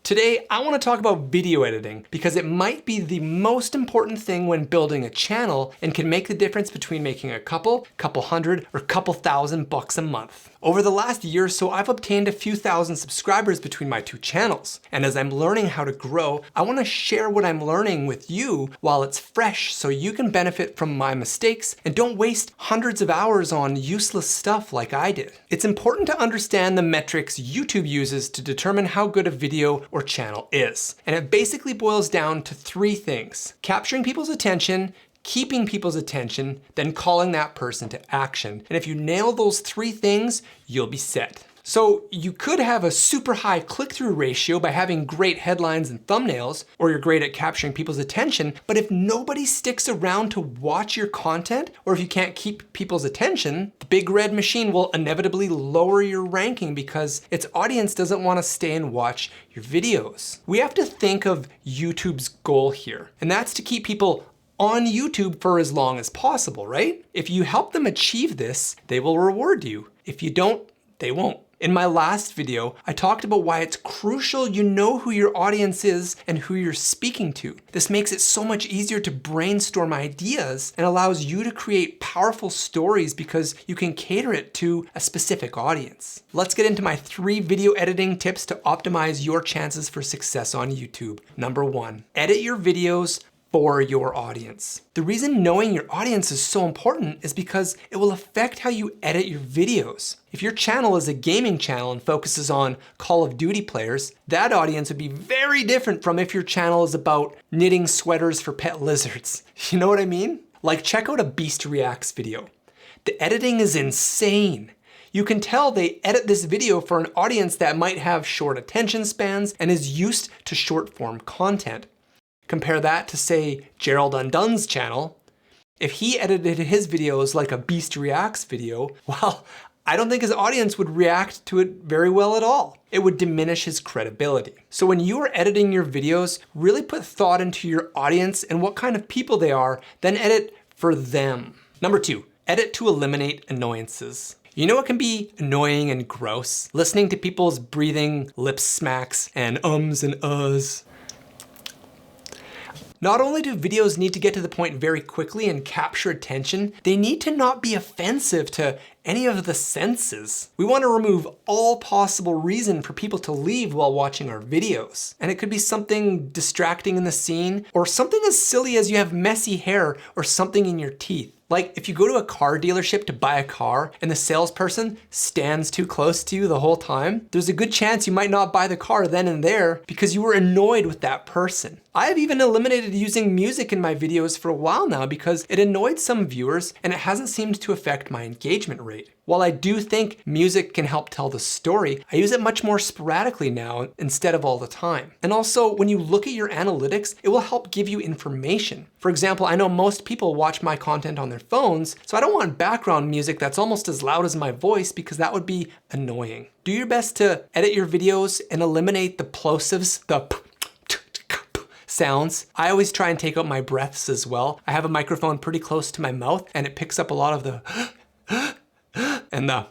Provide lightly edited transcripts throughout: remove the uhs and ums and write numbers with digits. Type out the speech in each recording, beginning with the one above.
Today, I want to talk about video editing because it might be the most important thing when building a channel and can make the difference between making a couple hundred, or couple thousand bucks a month. Over the last year or so, I've obtained a few thousand subscribers between my two channels. And as I'm learning how to grow, I want to share what I'm learning with you while it's fresh so you can benefit from my mistakes and don't waste hundreds of hours on useless stuff like I did. It's important to understand the metrics YouTube uses to determine how good a video or channel is. And it basically boils down to three things: capturing people's attention, keeping people's attention, then calling that person to action. And if you nail those three things, you'll be set. So you could have a super high click-through ratio by having great headlines and thumbnails, or you're great at capturing people's attention, but if nobody sticks around to watch your content, or if you can't keep people's attention, the big red machine will inevitably lower your ranking because its audience doesn't want to stay and watch your videos. We have to think of YouTube's goal here, and that's to keep people on YouTube for as long as possible, right? If you help them achieve this, they will reward you. If you don't, they won't. In my last video, I talked about why it's crucial you know who your audience is and who you're speaking to. This makes it so much easier to brainstorm ideas and allows you to create powerful stories because you can cater it to a specific audience. Let's get into my 3 video editing tips to optimize your chances for success on YouTube. Number 1, edit your videos for your audience. The reason knowing your audience is so important is because it will affect how you edit your videos. If your channel is a gaming channel and focuses on Call of Duty players, that audience would be very different from if your channel is about knitting sweaters for pet lizards. You know what I mean? Like, check out a Beast Reacts video. The editing is insane. You can tell they edit this video for an audience that might have short attention spans and is used to short form content. Compare that to, say, Gerald Undun's channel. If he edited his videos like a Beast Reacts video, well, I don't think his audience would react to it very well at all. It would diminish his credibility. So when you are editing your videos, really put thought into your audience and what kind of people they are, then edit for them. Number 2, edit to eliminate annoyances. You know what can be annoying and gross? Listening to people's breathing, lip smacks, and ums and uhs. Not only do videos need to get to the point very quickly and capture attention, they need to not be offensive to any of the senses. We want to remove all possible reason for people to leave while watching our videos. And it could be something distracting in the scene, or something as silly as you have messy hair or something in your teeth. Like, if you go to a car dealership to buy a car and the salesperson stands too close to you the whole time, there's a good chance you might not buy the car then and there because you were annoyed with that person. I have even eliminated using music in my videos for a while now because it annoyed some viewers and it hasn't seemed to affect my engagement rate. While I do think music can help tell the story, I use it much more sporadically now instead of all the time. And also, when you look at your analytics, it will help give you information. For example, I know most people watch my content on their phones, so I don't want background music that's almost as loud as my voice because that would be annoying. Do your best to edit your videos and eliminate the plosives, the sounds. I always try and take out my breaths as well. I have a microphone pretty close to my mouth and it picks up a lot of the and the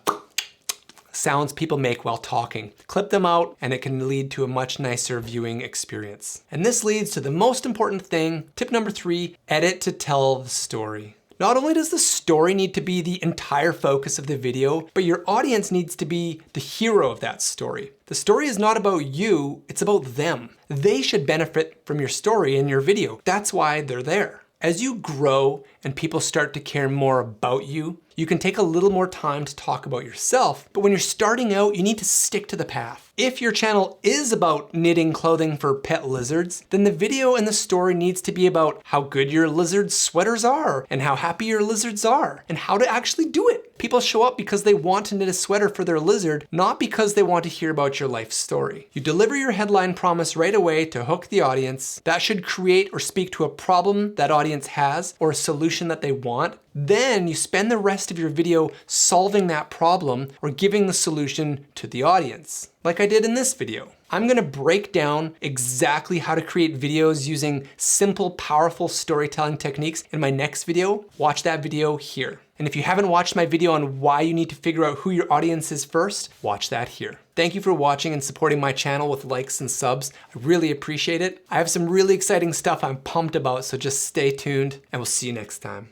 sounds people make while talking. Clip them out and it can lead to a much nicer viewing experience. And this leads to the most important thing, tip number 3, edit to tell the story. Not only does the story need to be the entire focus of the video, but your audience needs to be the hero of that story. The story is not about you, it's about them. They should benefit from your story in your video. That's why they're there. As you grow and people start to care more about you, you can take a little more time to talk about yourself, but when you're starting out, you need to stick to the path. If your channel is about knitting clothing for pet lizards, then the video and the story needs to be about how good your lizard sweaters are, and how happy your lizards are, and how to actually do it. People show up because they want to knit a sweater for their lizard, not because they want to hear about your life story. You deliver your headline promise right away to hook the audience. That should create or speak to a problem that audience has or a solution that they want. Then you spend the rest of your video solving that problem or giving the solution to the audience, like I did in this video. I'm gonna break down exactly how to create videos using simple, powerful storytelling techniques in my next video. Watch that video here. And if you haven't watched my video on why you need to figure out who your audience is first, watch that here. Thank you for watching and supporting my channel with likes and subs. I really appreciate it. I have some really exciting stuff I'm pumped about, so just stay tuned and we'll see you next time.